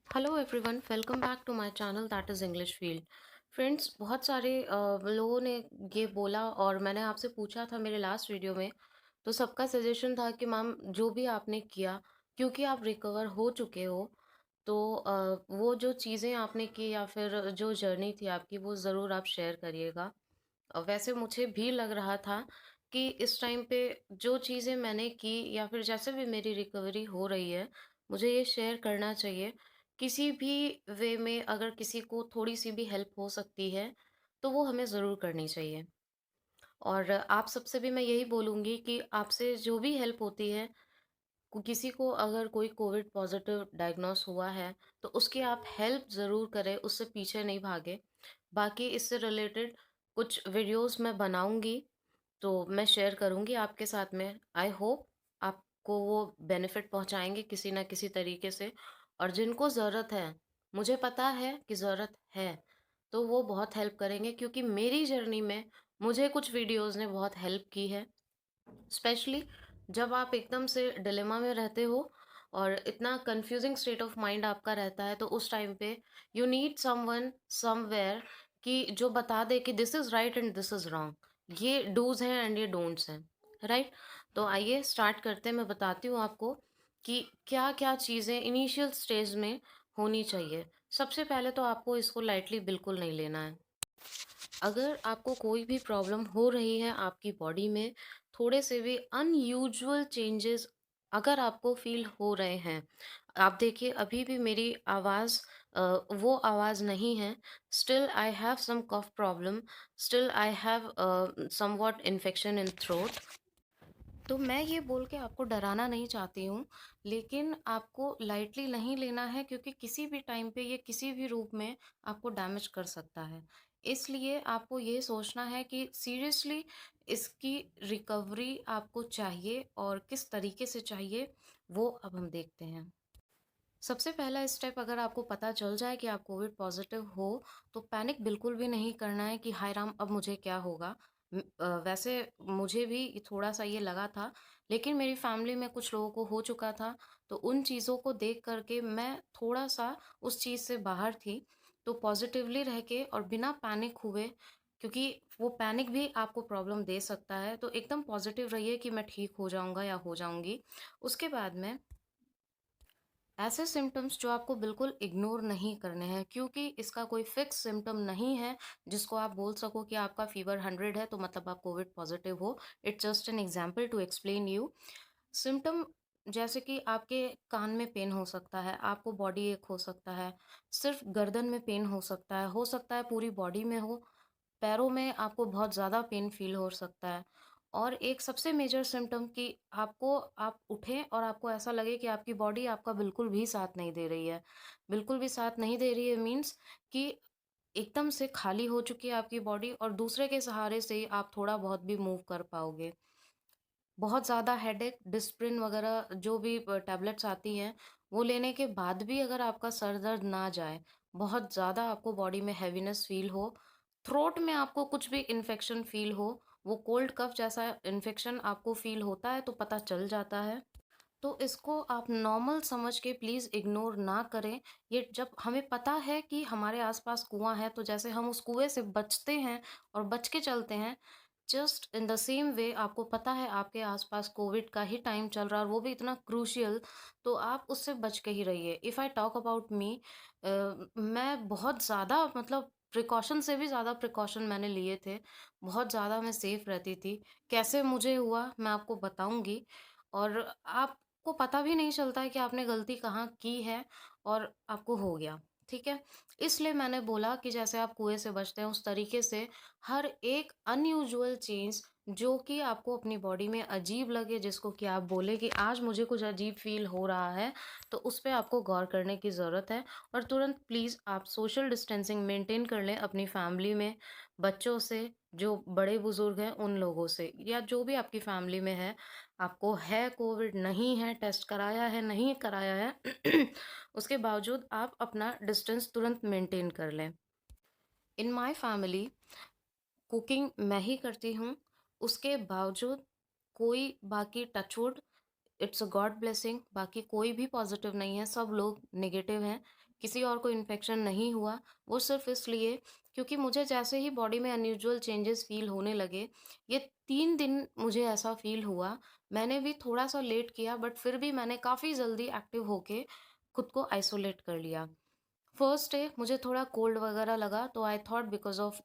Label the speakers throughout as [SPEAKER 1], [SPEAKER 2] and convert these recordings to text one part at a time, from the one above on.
[SPEAKER 1] Hello everyone, welcome back to my channel that is English field. Friends, बहुत सारे लोगों ने ये बोला और मैंने आपसे पूछा था मेरे लास्ट वीडियो में। तो सबका सजेशन था कि मैम जो भी आपने किया, क्योंकि आप रिकवर हो चुके हो, तो वो जो चीज़ें आपने की या फिर जो जर्नी थी आपकी, वो ज़रूर आप शेयर करिएगा। वैसे मुझे भी लग रहा था कि इस टाइम पे जो चीज़ें मैंने की या फिर जैसे भी मेरी रिकवरी हो रही है, मुझे ये शेयर करना चाहिए। किसी भी वे में अगर किसी को थोड़ी-सी भी हेल्प हो सकती है, तो वो हमें ज़रूर करनी चाहिए। और आप सबसे भी मैं यही बोलूँगी कि आपसे जो भी हेल्प होती है, किसी को अगर कोई कोविड पॉज़िटिव डायग्नोस हुआ है, तो उसकी आप हेल्प ज़रूर करें, उससे पीछे नहीं भागें। बाकी इससे रिलेटेड कुछ वीडियोज़ मैं बनाऊँगी, तो मैं शेयर करूँगी आपके साथ में। आई होप आपको वो बेनिफिट पहुँचाएँगे किसी न किसी तरीके से। और जिनको ज़रूरत है, मुझे पता है कि ज़रूरत है, तो वो बहुत हेल्प करेंगे, क्योंकि मेरी जर्नी में मुझे कुछ वीडियोज़ ने बहुत हेल्प की है। स्पेशली जब आप एकदम से डिलेमा में रहते हो और इतना कंफ्यूजिंग स्टेट ऑफ माइंड आपका रहता है, तो उस टाइम पे यू नीड समवन समवेयर कि जो बता दे कि this is right and this is wrong, ये डूज हैं एंड ये डोंट्स हैं। राइट? तो आइए स्टार्ट करते हैं। मैं बताती हूँ आपको कि क्या क्या चीज़ें इनिशियल स्टेज में होनी चाहिए। सबसे पहले तो आपको इसको लाइटली बिल्कुल नहीं लेना है। अगर आपको कोई भी प्रॉब्लम हो रही है आपकी बॉडी में, थोड़े से भी अनयूजुअल चेंजेस अगर आपको फील हो रहे हैं, आप देखिए अभी भी मेरी आवाज़ वो आवाज़ नहीं है। Still I have some cough problem, still I have somewhat infection in throat. तो मैं ये बोल के आपको डराना नहीं चाहती हूँ, लेकिन आपको लाइटली नहीं लेना है, क्योंकि किसी भी टाइम पे ये किसी भी रूप में आपको डैमेज कर सकता है। इसलिए आपको ये सोचना है कि सीरियसली इसकी रिकवरी आपको चाहिए, और किस तरीके से चाहिए वो अब हम देखते हैं। सबसे पहला स्टेप, अगर आपको पता चल जाए कि आप कोविड पॉजिटिव हो, तो पैनिक बिल्कुल भी नहीं करना है कि हाय राम अब मुझे क्या होगा। वैसे मुझे भी थोड़ा सा ये लगा था, लेकिन मेरी फैमिली में कुछ लोगों को हो चुका था, तो उन चीज़ों को देख करके मैं थोड़ा सा उस चीज़ से बाहर थी। तो पॉजिटिवली रह के और बिना पैनिक हुए, क्योंकि वो पैनिक भी आपको प्रॉब्लम दे सकता है, तो एकदम पॉजिटिव रहिए कि मैं ठीक हो जाऊंगा या हो जाऊंगी। उसके बाद में ऐसे सिम्टम्स जो आपको बिल्कुल इग्नोर नहीं करने हैं, क्योंकि इसका कोई फिक्स सिम्टम नहीं है जिसको आप बोल सको कि आपका फीवर 100 है तो मतलब आप कोविड पॉजिटिव हो। It's just an example to explain you. Symptom जैसे कि आपके कान में पेन हो सकता है, आपको बॉडी एक हो सकता है, सिर्फ गर्दन में पेन हो सकता है पूरी बॉडी में हो, पैरों में आपको बहुत ज़्यादा पेन फ़ील हो सकता है। और एक सबसे मेजर सिम्पटम कि आपको आप उठें और आपको ऐसा लगे कि आपकी बॉडी आपका बिल्कुल भी साथ नहीं दे रही है। बिल्कुल भी साथ नहीं दे रही है मीन्स कि एकदम से खाली हो चुकी है आपकी बॉडी, और दूसरे के सहारे से ही आप थोड़ा बहुत भी मूव कर पाओगे। बहुत ज़्यादा हेडेक, डिस्प्रिन वगैरह जो भी टैबलेट्स आती हैं, वो लेने के बाद भी अगर आपका सर दर्द ना जाए, बहुत ज़्यादा आपको बॉडी में हैवीनेस फ़ील हो, थ्रोट में आपको कुछ भी इन्फेक्शन फ़ील हो, वो कोल्ड कफ जैसा इन्फेक्शन आपको फ़ील होता है तो पता चल जाता है। तो इसको आप नॉर्मल समझ के प्लीज़ इग्नोर ना करें। ये जब हमें पता है कि हमारे आस-पास कुआँ है, तो जैसे हम उस कुएँ से बचते हैं और बच के चलते हैं, just in the same way आपको पता है आपके आसपास कोविड का ही टाइम चल रहा है और वो भी इतना क्रूशियल, तो आप उससे बच के ही रहिए। If I talk about me, मैं बहुत ज़्यादा मतलब प्रिकॉशन से भी ज़्यादा प्रिकॉशन मैंने लिए थे। बहुत ज़्यादा मैं सेफ रहती थी। कैसे मुझे हुआ मैं आपको बताऊँगी, और आपको पता भी नहीं चलता है कि आपने गलती कहाँ की है और आपको हो गया। ठीक है? इसलिए मैंने बोला कि जैसे आप कुएँ से बचते हैं उस तरीके से हर एक अनयूजुअल चेंज जो कि आपको अपनी बॉडी में अजीब लगे, जिसको कि आप बोले कि आज मुझे कुछ अजीब फील हो रहा है, तो उस पे आपको गौर करने की ज़रूरत है। और तुरंत प्लीज़ आप सोशल डिस्टेंसिंग मेंटेन कर लें अपनी फैमिली में, बच्चों से, जो बड़े बुजुर्ग हैं उन लोगों से, या जो भी आपकी फैमिली में है। आपको है कोविड, नहीं है, टेस्ट कराया है, नहीं कराया है, उसके बावजूद आप अपना डिस्टेंस तुरंत मेंटेन कर लें। इन माय फैमिली कुकिंग मैं ही करती हूँ, उसके बावजूद कोई बाकी touchwood, it's a god blessing, बाकी कोई भी पॉजिटिव नहीं है, सब लोग नेगेटिव हैं। किसी और को इन्फेक्शन नहीं हुआ, वो सिर्फ़ इसलिए क्योंकि मुझे जैसे ही बॉडी में अनयूजुअल चेंजेस फ़ील होने लगे, ये 3 दिन मुझे ऐसा फ़ील हुआ। मैंने भी थोड़ा-सा लेट किया बट फिर भी मैंने काफ़ी जल्दी एक्टिव होके खुद को आइसोलेट कर लिया। फर्स्ट डे मुझे थोड़ा कोल्ड वगैरह लगा तो I thought because of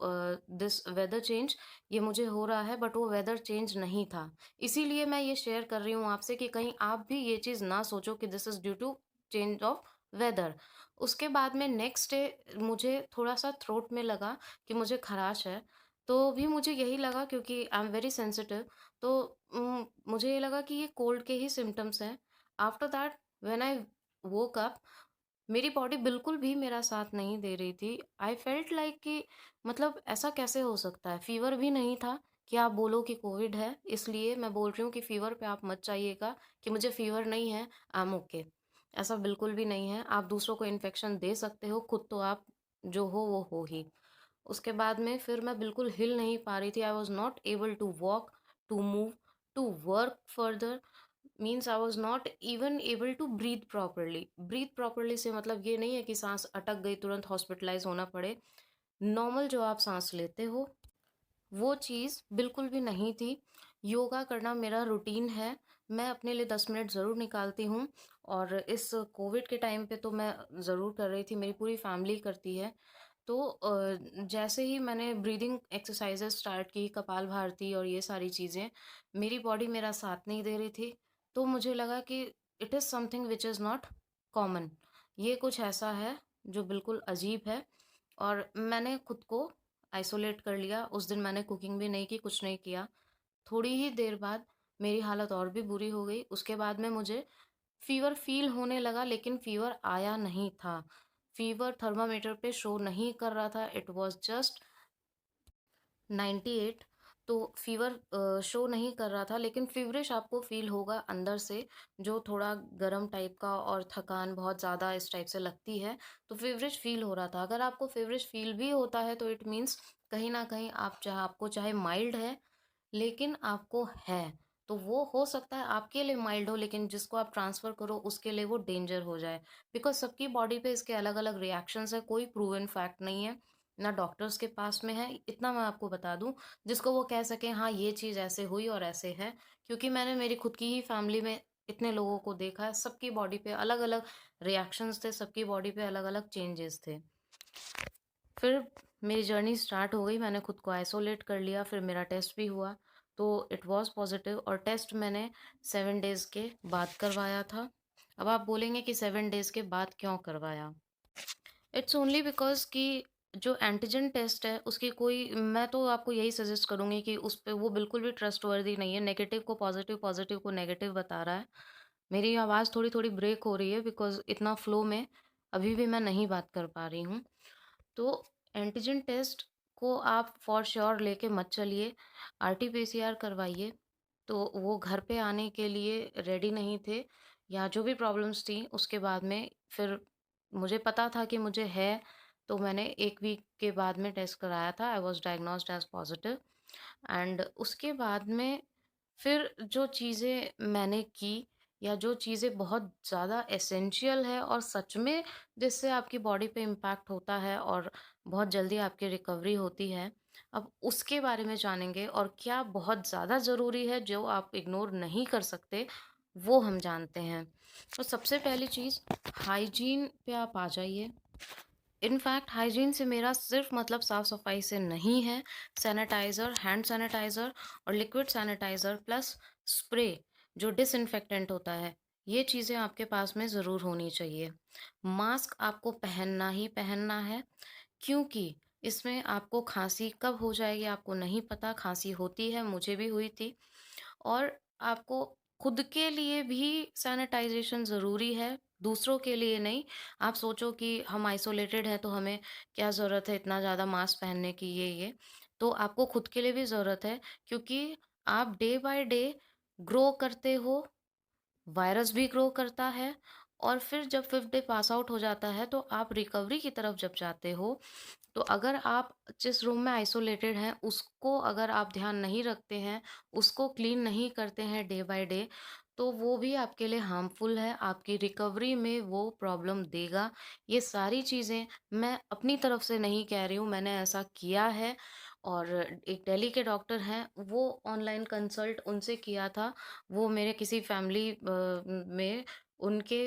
[SPEAKER 1] this weather change ये मुझे हो रहा है बट वो वेदर चेंज नहीं था। इसीलिए मैं ये शेयर कर रही हूँ आपसे कि कहीं आप भी ये चीज़ ना सोचो कि this is due to change of weather. उसके बाद में नेक्स्ट डे मुझे थोड़ा-सा थ्रोट में लगा कि मुझे खराश है, तो भी मुझे यही लगा क्योंकि आई एम वेरी सेंसिटिव तो मुझे ये लगा कि ये कोल्ड के ही सिम्पटम्स हैं। After that when I woke up मेरी बॉडी बिल्कुल भी मेरा साथ नहीं दे रही थी। आई फेल्ट लाइक कि मतलब ऐसा कैसे हो सकता है? फ़ीवर भी नहीं था कि आप बोलो कि कोविड है, इसलिए मैं बोल रही हूँ कि फ़ीवर पे आप मत जाइएगा कि मुझे फ़ीवर नहीं है, आई एम ओके। ऐसा बिल्कुल भी नहीं है। आप दूसरों को इन्फेक्शन दे सकते हो, खुद तो आप जो हो वो हो ही। उसके बाद में फिर मैं बिल्कुल हिल नहीं पा रही थी। I was not able to walk, to move, to work further means I was not even able to breathe properly. Breathe properly से मतलब ये नहीं है कि साँस अटक गई, तुरंत हॉस्पिटलाइज़ होना पड़े। नॉर्मल जो आप साँस लेते हो, वो चीज़ बिल्कुल भी नहीं थी। योगा करना मेरा रूटीन है। मैं अपने लिए 10 मिनट ज़रूर निकालती हूँ और इस कोविड के टाइम पे तो मैं ज़रूर कर रही थी, मेरी पूरी फैमिली करती है। तो जैसे ही मैंने ब्रीदिंग एक्सरसाइज़ेज़ स्टार्ट की, कपालभाति और ये सारी चीज़ें, मेरी बॉडी मेरा साथ नहीं दे रही थी। तो मुझे लगा कि it is something which is not common. ये कुछ ऐसा है जो बिल्कुल अजीब है और मैंने खुद को आइसोलेट कर लिया। उस दिन मैंने कुकिंग भी नहीं की, कुछ नहीं किया। थोड़ी ही देर बाद मेरी हालत और भी बुरी हो गई। उसके बाद में मुझे फ़ीवर फ़ील होने लगा लेकिन फ़ीवर आया नहीं था। फ़ीवर थर्मामीटर पे शो नहीं कर रहा था, इट वाज़ जस्ट 98। तो फ़ीवर शो नहीं कर रहा था लेकिन फ़ीवरिश आपको फ़ील होगा अंदर से, जो थोड़ा गरम टाइप का और थकान बहुत ज़्यादा इस टाइप से लगती है, तो फ़ीवरिश फ़ील हो रहा था। अगर आपको फ़ीवरिश फ़ील भी होता है तो इट मीन्स कहीं न कहीं आपको चाहे माइल्ड है लेकिन आपको है, तो वो हो सकता है आपके लिए माइल्ड हो लेकिन जिसको आप ट्रांसफ़र करो उसके लिए वो डेंजर हो जाए। बिकॉज़ सबकी बॉडी पे इसके अलग-अलग रिएक्शंस हैं, कोई प्रूवन फैक्ट नहीं है, ना डॉक्टर्स के पास में है, इतना मैं आपको बता दूँ जिसको वो कह सकें हाँ, ये चीज़ ऐसे हुई और ऐसे है। क्योंकि मैंने मेरी खुद की ही फैमिली में इतने लोगों को देखा है, सबकी बॉडी पे अलग-अलग रिएक्शंस थे, सबकी बॉडी पे अलग-अलग चेंजेस थे। फिर मेरी जर्नी स्टार्ट हो गई, मैंने खुद को आइसोलेट कर लिया, फिर मेरा टेस्ट भी हुआ, तो इट वाज़ पॉज़िटिव और टेस्ट मैंने 7 डेज़ के बाद करवाया था। अब आप बोलेंगे कि 7 डेज़ के बाद क्यों करवाया? इट्स ओनली बिकॉज़ कि जो एंटीजन टेस्ट है, उसकी कोई मैं तो आपको यही सजेस्ट करूँगी कि उस पे वो बिल्कुल भी ट्रस्टवर्दी नहीं है, नेगेटिव को पॉज़िटिव, पॉज़िटिव को नेगेटिव बता रहा है। मेरी आवाज़ थोड़ी-थोड़ी ब्रेक हो रही है बिकॉज़ इतना फ्लो में अभी भी मैं नहीं बात कर पा रही हूँ। तो एंटीजन टेस्ट को आप फॉर श्योर लेके मत चलिए, आरटी-पीसीआर करवाइए। तो वो घर पे आने के लिए रेडी नहीं थे या जो भी प्रॉब्लम्स थी उसके बाद में फिर मुझे पता था कि मुझे है, तो मैंने 1 वीक के बाद में टेस्ट कराया था। I was diagnosed as positive and उसके बाद में फिर जो चीज़ें मैंने की या जो चीज़ें बहुत ज़्यादा एसेंशियल है और सच में जिससे आपकी बॉडी पे इम्पैक्ट होता है और बहुत जल्दी आपकी रिकवरी होती है, अब उसके बारे में जानेंगे और क्या बहुत ज़्यादा ज़रूरी है जो आप इग्नोर नहीं कर सकते, वो हम जानते हैं। तो सबसे पहली चीज़ हाइजीन पे आप आ जाइए। इनफैक्ट हाइजीन से मेरा सिर्फ मतलब साफ-सफाई से नहीं है, सैनिटाइज़र, हैंड सैनिटाइज़र और लिक्विड सैनिटाइज़र प्लस स्प्रे जो डिसइन्फेक्टेंट होता है, ये चीज़ें आपके पास में ज़रूर होनी चाहिए। मास्क आपको पहनना ही पहनना है क्योंकि इसमें आपको खाँसी कब हो जाएगी आपको नहीं पता, खाँसी होती है, मुझे भी हुई थी। और आपको खुद के लिए भी सैनिटाइज़ेशन ज़रूरी है, दूसरों के लिए नहीं। आप सोचो कि हम आइसोलेटेड हैं तो हमें क्या ज़रूरत है इतना ज़्यादा मास्क पहनने की ये। तो आपको खुद के लिए भी ज़रूरत है क्योंकि आप डे बाय डे ग्रो करते हो, वायरस भी ग्रो करता है और फिर जब 5th डे पास आउट हो जाता है तो आप रिकवरी की तरफ जब जाते हो तो अगर आप जिस रूम में आइसोलेटेड हैं, उसको अगर आप ध्यान नहीं रखते हैं, उसको क्लीन नहीं करते हैं डे बाय डे, तो वो भी आपके लिए हार्मफुल है, आपकी रिकवरी में वो प्रॉब्लम देगा। ये सारी चीज़ें मैं अपनी तरफ से नहीं कह रही हूँ, मैंने ऐसा किया है और एक दिल्ली के डॉक्टर हैं, वो ऑनलाइन कंसल्ट उनसे किया था। वो मेरे किसी फैमिली में उनके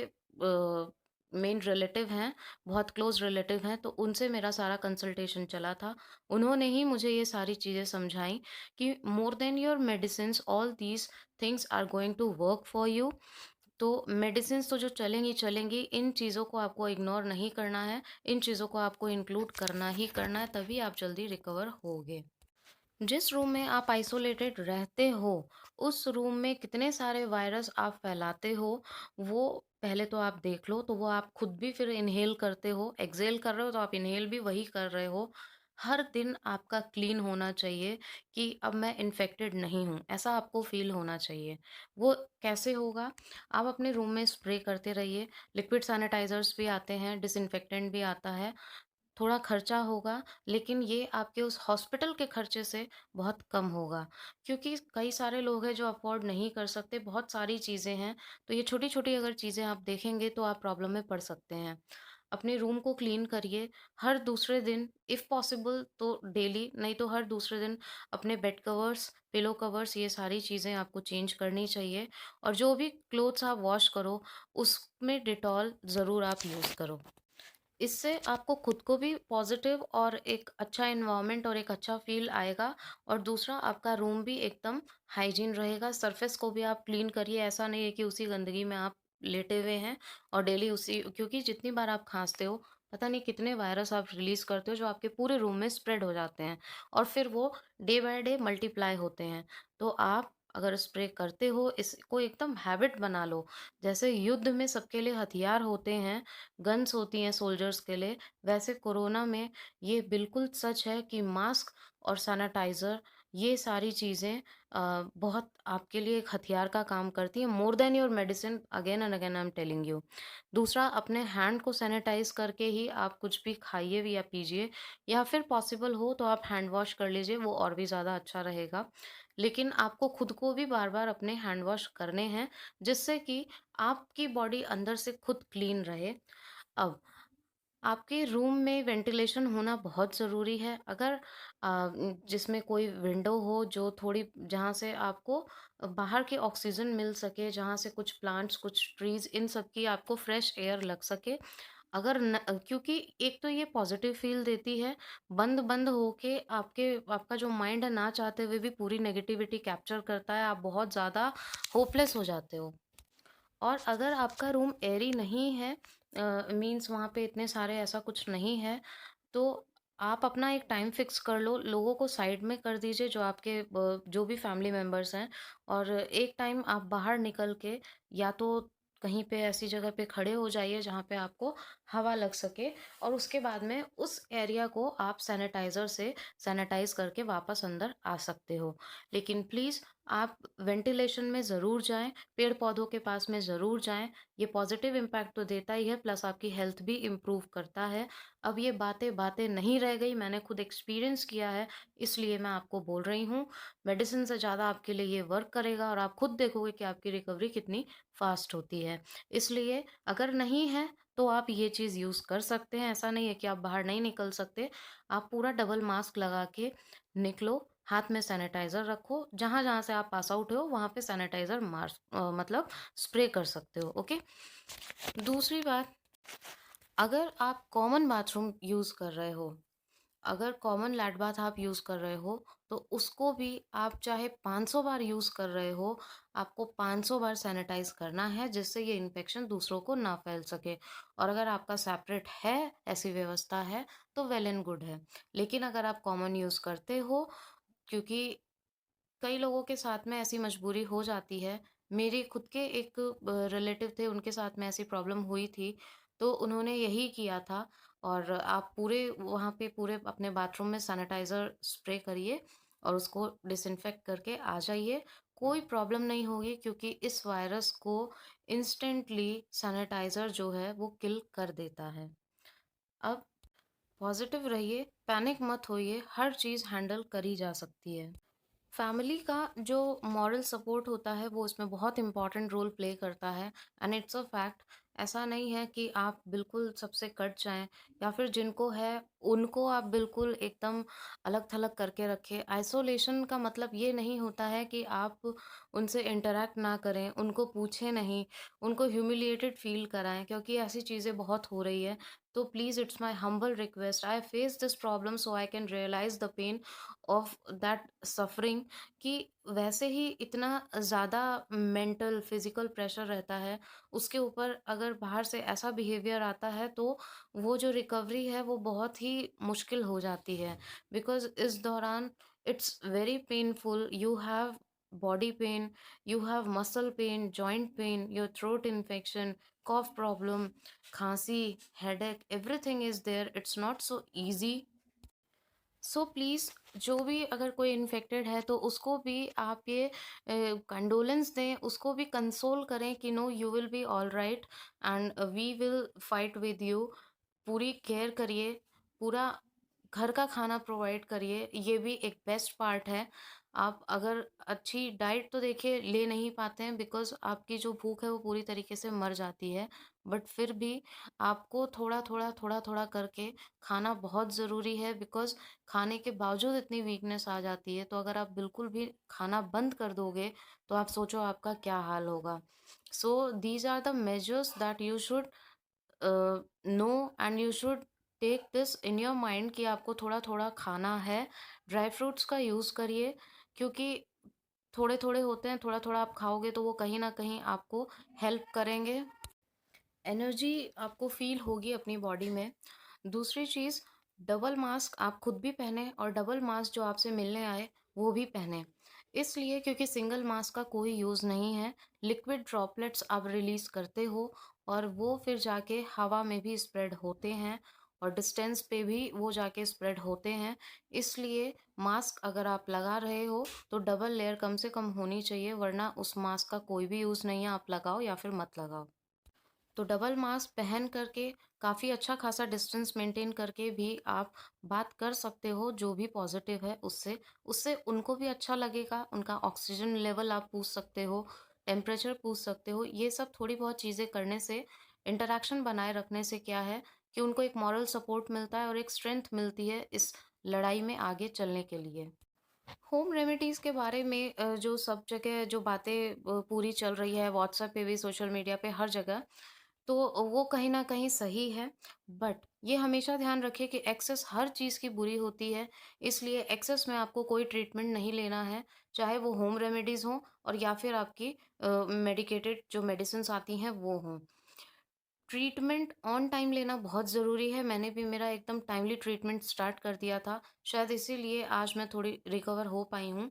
[SPEAKER 1] मेन रिलेटिव हैं, बहुत क्लोज़ रिलेटिव हैं, तो उनसे मेरा सारा कंसल्टेशन चला था। उन्होंने ही मुझे ये सारी चीज़ें समझाई कि more than your medicines all these things are going to work for you. तो मेडिसिन्स तो जो चलेंगी चलेंगी, इन चीज़ों को आपको इग्नोर नहीं करना है, इन चीज़ों को आपको इंक्लूड करना ही करना है, तभी आप जल्दी रिकवर होगे। जिस रूम में आप आइसोलेटेड रहते हो, उस रूम में कितने सारे वायरस आप फैलाते हो, वो पहले तो आप देख लो। तो वो आप खुद भी फिर इन्हेल करते हो, एक्सहेल कर रहे हो तो आप इन्हेल भी वही कर रहे हो। हर दिन आपका क्लीन होना चाहिए कि अब मैं इन्फेक्टेड नहीं हूँ, ऐसा आपको फ़ील होना चाहिए। वो कैसे होगा? आप अपने रूम में स्प्रे करते रहिए, लिक्विड सैनिटाइज़र्स भी आते हैं, डिसइन्फेक्टेंट भी आता है। थोड़ा खर्चा होगा, लेकिन ये आपके उस हॉस्पिटल के खर्चे से बहुत कम होगा, क्योंकि कई सारे लोग हैं जो अफ़ोर्ड नहीं कर सकते, बहुत सारी चीज़ें हैं, तो ये छोटी-छोटी अगर चीज़ें आप देखेंगे तो आप प्रॉब्लम में पड़ सकते हैं। अपने रूम को क्लीन करिए, हर दूसरे दिन इफ़ पॉसिबल तो डेली, नहीं तो हर दूसरे दिन अपने बेड कवर्स, पिलो कवर्स ये सारी चीज़ें आपको चेंज करनी चाहिए और जो भी क्लोथ्स आप वॉश करो, उसमें डेटॉल ज़रूर आप यूज़ करो। इससे आपको खुद को भी पॉजिटिव और एक अच्छा एनवायरनमेंट और एक अच्छा फ़ील आएगा और दूसरा आपका रूम भी एकदम हाइजीन रहेगा। सरफेस को भी आप क्लीन करिए, ऐसा नहीं है कि उसी गंदगी में आप लेटे हुए हैं और डेली उसी, क्योंकि जितनी बार आप खाँसते हो, पता नहीं कितने वायरस आप रिलीज़ करते हो जो आपके पूरे रूम में स्प्रेड हो जाते हैं और फिर वो डे बाय डे मल्टीप्लाई होते हैं। तो आप अगर स्प्रे करते हो, इसको एकदम हैबिट बना लो। जैसे युद्ध में सबके लिए हथियार होते हैं, गन्स होती हैं सोल्जर्स के लिए, वैसे कोरोना में ये बिल्कुल सच है कि मास्क और सैनिटाइज़र ये सारी चीज़ें बहुत आपके लिए एक हथियार का काम करती हैं, मोर than your medicine, again and again I am telling you. दूसरा, अपने हैंड को सैनिटाइज़ करके ही आप कुछ भी खाइए भी या पीजिए, या फिर पॉसिबल हो तो आप हैंड वॉश कर लीजिए, वो और भी ज़्यादा अच्छा रहेगा। लेकिन आपको खुद को भी बार-बार अपने हैंड वॉश करने हैं, जिससे कि आपकी बॉडी अंदर से खुद क्लीन रहे। अब आपके रूम में वेंटिलेशन होना बहुत ज़रूरी है। अगर जिसमें कोई विंडो हो जो थोड़ी, जहाँ से आपको बाहर की ऑक्सीजन मिल सके, जहाँ से कुछ प्लांट्स, कुछ ट्रीज़, इन सब की आपको फ्रेश एयर लग सके। अगर न क्योंकि एक तो ये पॉज़िटिव फ़ील देती है, बंद-बंद होके आपका जो माइंड है ना चाहते हुए भी पूरी नेगेटिविटी कैप्चर करता है, आप बहुत ज़्यादा होपलेस हो जाते हो। और अगर आपका रूम एयरी नहीं है, मीन्स वहाँ पे इतने सारे ऐसा कुछ नहीं है, तो आप अपना एक टाइम फिक्स कर लो, लोगों को साइड में कर दीजिए जो आपके जो भी फैमिली मेंबर्स हैं, और एक टाइम आप बाहर निकल के या तो कहीं पे ऐसी जगह पे खड़े हो जाइए जहाँ पे आपको हवा लग सके, और उसके बाद में उस एरिया को आप सैनिटाइज़र से सैनिटाइज़ करके वापस अंदर आ सकते हो। लेकिन प्लीज़ आप वेंटिलेशन में ज़रूर जाएँ, पेड़-पौधों के पास में ज़रूर जाएँ, ये पॉज़िटिव इम्पैक्ट तो देता ही है, प्लस आपकी हेल्थ भी इम्प्रूव करता है। अब ये बातें बातें नहीं रह गई, मैंने खुद एक्सपीरियंस किया है, इसलिए मैं आपको बोल रही हूँ। मेडिसिन से ज़्यादा आपके लिए ये वर्क करेगा और आप खुद देखोगे कि आपकी रिकवरी कितनी फ़ास्ट होती है। इसलिए अगर नहीं है, तो आप ये चीज़ यूज़ कर सकते हैं, ऐसा नहीं है कि आप बाहर नहीं निकल सकते। आप पूरा डबल मास्क लगा के निकलो, हाथ में सैनिटाइज़र रखो, जहाँ-जहाँ से आप पास आउट हो, वहाँ पे सैनिटाइज़र मतलब स्प्रे कर सकते हो, ओके? दूसरी बात, अगर आप कॉमन बाथरूम यूज़ कर रहे हो, अगर कॉमन लैट बाथ आप यूज़ कर रहे हो, तो उसको भी आप चाहे 500 बार यूज़ कर रहे हो, आपको 500 बार सैनिटाइज़ करना है, जिससे ये इन्फेक्शन दूसरों को ना फैल सके। और अगर आपका सेपरेट है, ऐसी व्यवस्था है, तो वेल एंड गुड है। लेकिन अगर आप कॉमन यूज़ करते हो, क्योंकि कई लोगों के साथ में ऐसी मजबूरी हो जाती है। मेरे खुद के एक रिलेटिव थे, उनके साथ में ऐसी प्रॉब्लम हुई थी, तो उन्होंने यही किया था। और आप पूरे वहाँ पे पूरे अपने बाथरूम में सैनिटाइज़र स्प्रे करिए और उसको डिसइन्फेक्ट करके आ जाइए। कोई प्रॉब्लम नहीं होगी, क्योंकि इस वायरस को इंस्टेंटली सैनिटाइज़र जो है वो किल कर देता है। अब पॉज़िटिव रहिए, पैनिक मत होइए, हर चीज़ हैंडल करी जा सकती है। फैमिली का जो मॉरल सपोर्ट होता है वो उसमें बहुत इम्पोर्टेंट रोल प्ले करता है एंड इट्स अ फैक्ट। ऐसा नहीं है कि आप बिल्कुल सबसे कट जाएं या फिर जिनको है उनको आप बिल्कुल एकदम अलग थलग करके रखें। आइसोलेशन का मतलब ये नहीं होता है कि आप उनसे इंटरेक्ट ना करें, उनको पूछें नहीं, उनको ह्यूमिलिएटेड फील कराएं, क्योंकि ऐसी चीज़ें बहुत हो रही है। तो please it's my humble request, I face this problem so I can realise the pain of that suffering, कि वैसे ही इतना ज़्यादा मेंटल फिजिकल प्रेशर रहता है, उसके ऊपर अगर बाहर से ऐसा बिहेवियर आता है तो वो जो रिकवरी है वो बहुत ही मुश्किल हो जाती है। बिकॉज इस दौरान it's very painful, you have body pain, you have muscle pain, joint pain, your throat infection, cough problem, खांसी, headache, everything is there, it's not so easy. So please, जो भी अगर कोई इन्फेक्टेड है तो उसको भी आप ये कंडोलेंस दें, उसको भी कंसोल करें कि no, you will be all right and we will fight with you. पूरी केयर करिए, पूरा घर का खाना प्रोवाइड करिए, ये भी एक बेस्ट पार्ट है। आप अगर अच्छी डाइट तो देखिए ले नहीं पाते हैं, बिकॉज़ आपकी जो भूख है वो पूरी तरीके से मर जाती है। बट फिर भी आपको थोड़ा-थोड़ा, थोड़ा-थोड़ा करके खाना बहुत ज़रूरी है, बिकॉज़ खाने के बावजूद इतनी वीकनेस आ जाती है, तो अगर आप बिल्कुल भी खाना बंद कर दोगे, तो आप सोचो आपका क्या हाल होगा। So these are the measures that you should know and you should take this in your mind कि आपको थोड़ा-थोड़ा खाना है। ड्राई फ्रूट्स का यूज़ करिए, क्योंकि थोड़े-थोड़े होते हैं, थोड़ा-थोड़ा आप खाओगे तो वो कहीं न कहीं आपको हेल्प करेंगे। एनर्जी आपको फ़ील होगी अपनी बॉडी में। दूसरी चीज़, डबल मास्क आप खुद भी पहनें और डबल मास्क जो आपसे मिलने आए, वो भी पहनें। इसलिए क्योंकि सिंगल मास्क का कोई यूज़ नहीं है। लिक्विड ड्रॉपलेट्स आप रिलीज़ करते हो और वो फिर जाके हवा में भी स्प्रेड होते हैं और डिस्टेंस पे भी वो जाके स्प्रेड होते हैं। इसलिए मास्क अगर आप लगा रहे हो, तो डबल लेयर कम से कम होनी चाहिए, वरना उस मास्क का कोई भी यूज़ नहीं है, आप लगाओ या फिर मत लगाओ। तो डबल मास्क पहन करके काफ़ी अच्छा खासा डिस्टेंस मेंटेन करके भी आप बात कर सकते हो जो भी पॉजिटिव है उससे। उससे उनको भी अच्छा लगेगा, उनका ऑक्सीजन लेवल आप पूछ सकते हो, टेम्परेचर पूछ सकते हो। ये सब थोड़ी बहुत चीज़ें करने से, इंटरैक्शन बनाए रखने से क्या है कि उनको एक मॉरल सपोर्ट मिलता है और एक स्ट्रेंथ मिलती है इस लड़ाई में आगे चलने के लिए। होम रेमेडीज़ के बारे में जो सब जगह जो बातें पूरी चल रही है, व्हाट्सएप पे भी, सोशल मीडिया पे, हर जगह, तो वो कहीं न कहीं सही है। बट ये हमेशा ध्यान रखिए कि एक्सेस हर चीज़ की बुरी होती है, इसलिए एक्सेस में आपको कोई ट्रीटमेंट नहीं लेना है, चाहे वो होम रेमेडीज़ हों और या फिर आपकी मेडिकेटेड जो मेडिसिन्स आती हैं वो हों। ट्रीटमेंट ऑन टाइम लेना बहुत ज़रूरी है। मैंने भी मेरा एकदम टाइमली ट्रीटमेंट स्टार्ट कर दिया था, शायद इसीलिए आज मैं थोड़ी रिकवर हो पाई हूँ।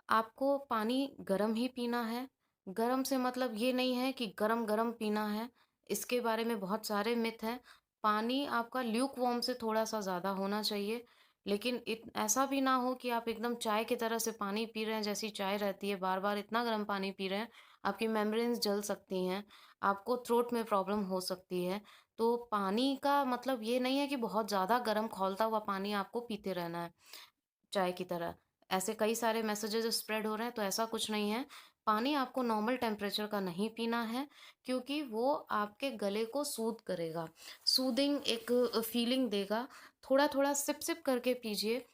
[SPEAKER 1] आपको पानी गर्म ही पीना है। गर्म से मतलब ये नहीं है कि गरम-गरम पीना है, इसके बारे में बहुत सारे मिथ हैं। पानी आपका ल्यूक वार्म से थोड़ा-सा ज़्यादा होना चाहिए, लेकिन ऐसा भी ना हो कि आप एकदम चाय की तरह से पानी पी रहे हैं, जैसी चाय रहती है, बार-बार इतना गर्म पानी पी रहे हैं, आपकी मेम्ब्रेन्स जल सकती हैं, आपको थ्रोट में प्रॉब्लम हो सकती है। तो पानी का मतलब ये नहीं है कि बहुत ज़्यादा गर्म खौलता हुआ पानी आपको पीते रहना है। चाय की तरह। ऐसे कई सारे मैसेजेस स्प्रेड हो रहे हैं, तो ऐसा कुछ नहीं है। पानी आपको नॉर्मल टेम्परेचर का नहीं पीना है, क्योंकि वो आपके गले को सूद करेगा। सूदिंग एक फीलिंग देगा। थोड़ा-थोड़ा सिप-सिप करके पीजिए।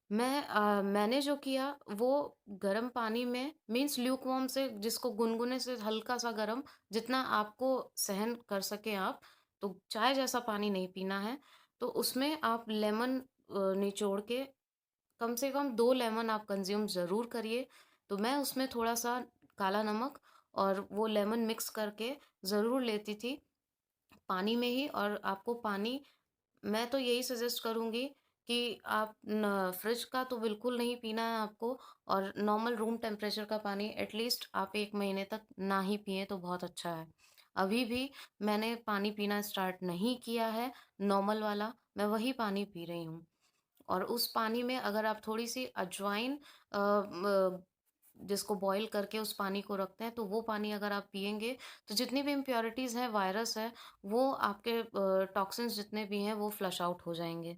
[SPEAKER 1] मैंने जो किया वो गर्म पानी में, मीन्स ल्यूक वार्म से, जिसको गुनगुने से हल्का-सा गर्म, जितना आपको सहन कर सकें आप, तो चाय जैसा पानी नहीं पीना है। तो उसमें आप लेमन निचोड़ के, कम से कम 2 लेमन आप कंज़्यूम ज़रूर करिए। तो मैं उसमें थोड़ा-सा काला नमक और वो लेमन मिक्स करके ज़रूर लेती थी, पानी में ही। और आपको पानी, मैं तो यही सजेस्ट करूँगी कि आप न फ्रिज का तो बिल्कुल नहीं पीना है आपको, और नॉर्मल रूम टेम्परेचर का पानी एटलीस्ट आप 1 महीने तक ना ही पिएँ तो बहुत अच्छा है। अभी भी मैंने पानी पीना स्टार्ट नहीं किया है, नॉर्मल वाला, मैं वही पानी पी रही हूँ। और उस पानी में अगर आप थोड़ी-सी अजवाइन जिसको बॉयल करके उस पानी को रखते हैं, तो वो पानी अगर आप पिएँगे, तो जितनी भी इम्प्योरिटीज़ हैं, वायरस है, वो आपके टॉक्सिन्स जितने भी हैं, वो फ्लश आउट हो जाएँगे।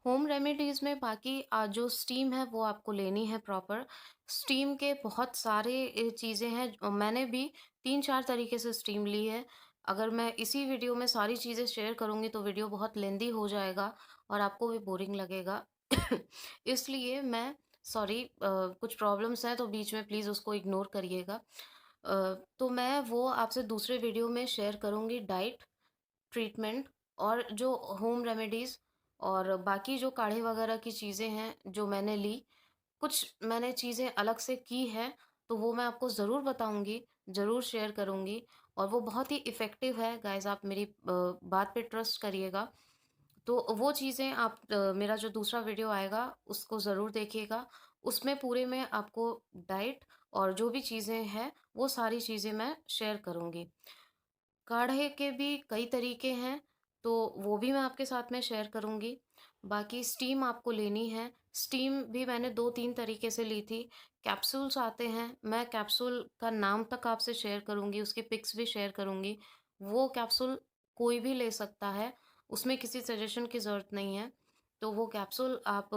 [SPEAKER 1] होम रेमेडीज़ में बाकी जो स्टीम है वो आपको लेनी है प्रॉपर। स्टीम के बहुत सारे चीज़ें हैं, मैंने भी 3-4 तरीके से स्टीम ली है। अगर मैं इसी वीडियो में सारी चीज़ें शेयर करूँगी तो वीडियो बहुत लेंदी हो जाएगा और आपको भी बोरिंग लगेगा। इसलिए मैं सॉरी, कुछ प्रॉब्लम्स हैं तो बीच में प्लीज़ उसको इग्नोर करिएगा। तो मैं वो आपसे दूसरे वीडियो में शेयर करूँगी डाइट, ट्रीटमेंट और जो होम रेमेडीज़ और बाकी जो काढ़े वगैरह की चीज़ें हैं जो मैंने ली, कुछ मैंने चीज़ें अलग से की हैं, तो वो मैं आपको ज़रूर बताऊँगी, ज़रूर शेयर करूँगी और वो बहुत ही इफ़ेक्टिव है गाइज़, आप मेरी बात पे ट्रस्ट करिएगा। तो वो चीज़ें आप मेरा जो दूसरा वीडियो आएगा उसको ज़रूर देखिएगा। उसमें पूरे में आपको डाइट और जो भी चीज़ें हैं, वो सारी चीज़ें मैं शेयर करूँगी। काढ़े के भी कई तरीके हैं, तो वो भी मैं आपके साथ में शेयर करूँगी। बाकी स्टीम आपको लेनी है, स्टीम भी मैंने 2-3 तरीके से ली थी। कैप्सूल्स आते हैं, मैं कैप्सूल का नाम तक आपसे शेयर करूँगी, उसकी पिक्स भी शेयर करूँगी। वो कैप्सूल कोई भी ले सकता है, उसमें किसी सजेशन की ज़रूरत नहीं है। तो वो कैप्सूल आप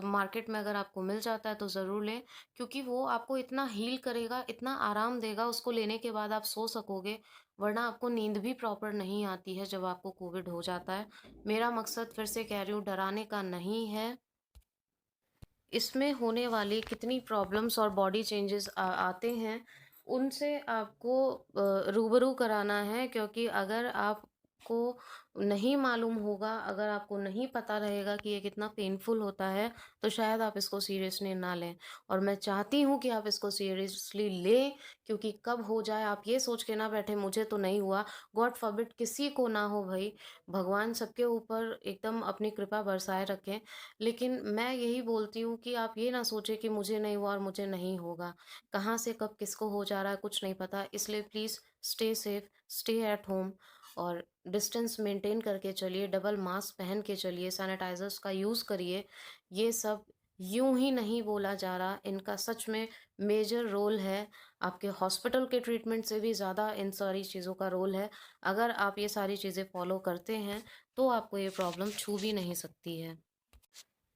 [SPEAKER 1] मार्केट में अगर आपको मिल जाता है तो ज़रूर लें, क्योंकि वो आपको इतना हील करेगा, इतना आराम देगा, उसको लेने के बाद आप सो सकोगे, वरना आपको नींद भी प्रॉपर नहीं आती है जब आपको कोविड हो जाता है। मेरा मकसद फिर से कह रही हूँ डराने का नहीं है। इसमें होने वाली कितनी प्रॉब्लम्स और बॉडी चेंजेस आते हैं, उनसे आपको रूबरू कराना है, क्योंकि अगर आपको नहीं मालूम होगा, अगर आपको नहीं पता रहेगा कि ये कितना पेनफुल होता है, तो शायद आप इसको सीरियसली ना लें। और मैं चाहती हूँ कि आप इसको सीरियसली लें, क्योंकि कब हो जाए आप ये सोच के ना बैठे मुझे तो नहीं हुआ, गॉड फ़ॉरबिड किसी को ना हो भई, भगवान सबके ऊपर एकदम अपनी कृपा बरसाए रखें। लेकिन मैं यही बोलती हूँ कि आप ये ना सोचें कि मुझे नहीं हुआ और मुझे नहीं होगा। कहाँ से कब किसको हो जा रहा है कुछ नहीं पता, इसलिए please stay safe, stay at home और डिस्टेंस मेंटेन करके चलिए, डबल मास्क पहन के चलिए, सैनिटाइज़र्स का यूज़ करिए। ये सब यूँ ही नहीं बोला जा रहा, इनका सच में मेजर रोल है। आपके हॉस्पिटल के ट्रीटमेंट से भी ज़्यादा इन सारी चीज़ों का रोल है। अगर आप ये सारी चीज़ें फ़ॉलो करते हैं, तो आपको ये प्रॉब्लम छू भी नहीं सकती है।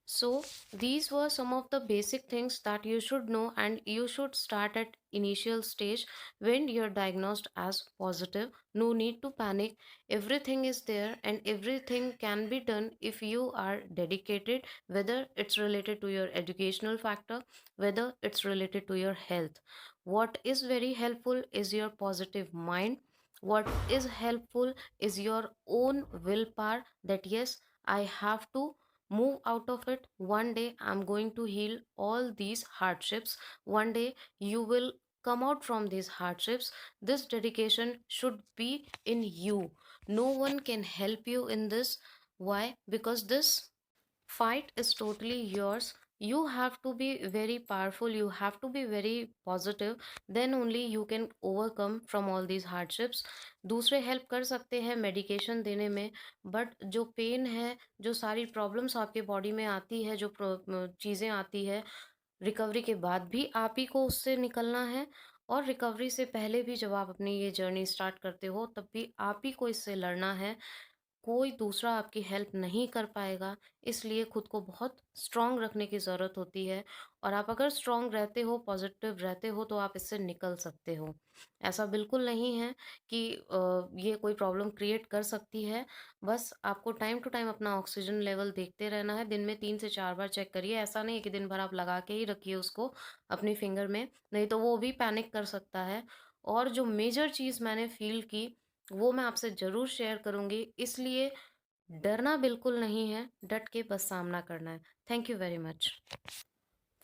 [SPEAKER 1] So, these were some of the basic things that you should know, and you should start at initial stage when you're diagnosed as positive. No need to panic. Everything is there and everything can be done if you are dedicated, whether it's related to your educational factor, whether it's related to your health. What is very helpful is your positive mind. What is helpful is your own willpower that yes, I have to move out of it. One day I'm going to heal all these hardships. One day you will come out from these hardships. This dedication should be in you. No one can help you in this. Why? Because this fight is totally yours. You have to be very powerful, you have to be very positive, then only you can overcome from all these hardships. दूसरे help कर सकते हैं medication देने में, but जो pen है, जो सारी प्रॉब्लम्स आपके बॉडी में आती है, जो चीज़ें आती है, रिकवरी के बाद भी आप ही को उससे निकलना है और रिकवरी से पहले भी जब आप अपनी ये जर्नी स्टार्ट करते हो तब भी आप ही को इससे लड़ना है। कोई दूसरा आपकी हेल्प नहीं कर पाएगा, इसलिए खुद को बहुत स्ट्रॉन्ग रखने की ज़रूरत होती है और आप अगर स्ट्रॉन्ग रहते हो, पॉजिटिव रहते हो तो आप इससे निकल सकते हो। ऐसा बिल्कुल नहीं है कि ये कोई प्रॉब्लम क्रिएट कर सकती है, बस आपको टाइम टू टाइम अपना ऑक्सीजन लेवल देखते रहना है, दिन में 3 से 4 बार चेक करिए, ऐसा नहीं है कि दिन भर आप लगा के ही रखिए उसको अपनी फिंगर में, नहीं तो वो भी पैनिक कर सकता है। और जो मेजर चीज़ मैंने फ़ील की वो मैं आपसे ज़रूर शेयर करूँगी, इसलिए डरना बिल्कुल नहीं है, डट के बस सामना करना है। Thank you very much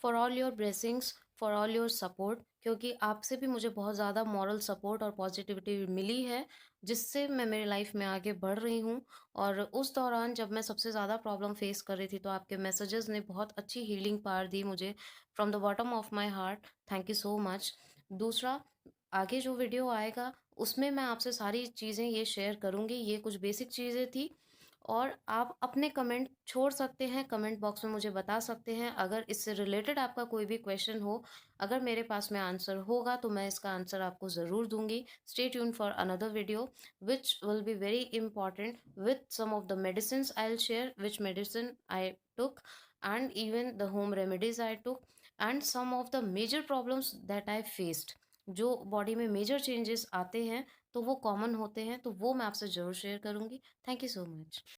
[SPEAKER 1] for all your blessings, for all your support, क्योंकि आपसे भी मुझे बहुत ज़्यादा मॉरल सपोर्ट और पॉजिटिविटी मिली है, जिससे मैं मेरी लाइफ में आगे बढ़ रही हूँ। और उस दौरान जब मैं सबसे ज़्यादा प्रॉब्लम फेस कर रही थी तो आपके मैसेजेस ने बहुत अच्छी हीलिंग पावर दी मुझे, from the bottom of my heart, thank you so much. दूसरा, आगे जो वीडियो आएगा उसमें मैं आपसे सारी चीज़ें ये शेयर करूँगी, ये कुछ बेसिक चीज़ें थी और आप अपने कमेंट छोड़ सकते हैं, कमेंट बॉक्स में मुझे बता सकते हैं। अगर इससे रिलेटेड आपका कोई भी क्वेश्चन हो, अगर मेरे पास में आंसर होगा तो मैं इसका आंसर आपको ज़रूर दूँगी। Stay tuned for another video which will be very important with some of the medicines I'll share, which medicine I took, and even the home remedies I took, and some of the major problems that I faced। जो body में major changes आते हैं तो वो common होते हैं, तो वो मैं आपसे ज़रूर शेयर करूँगी। Thank you so much.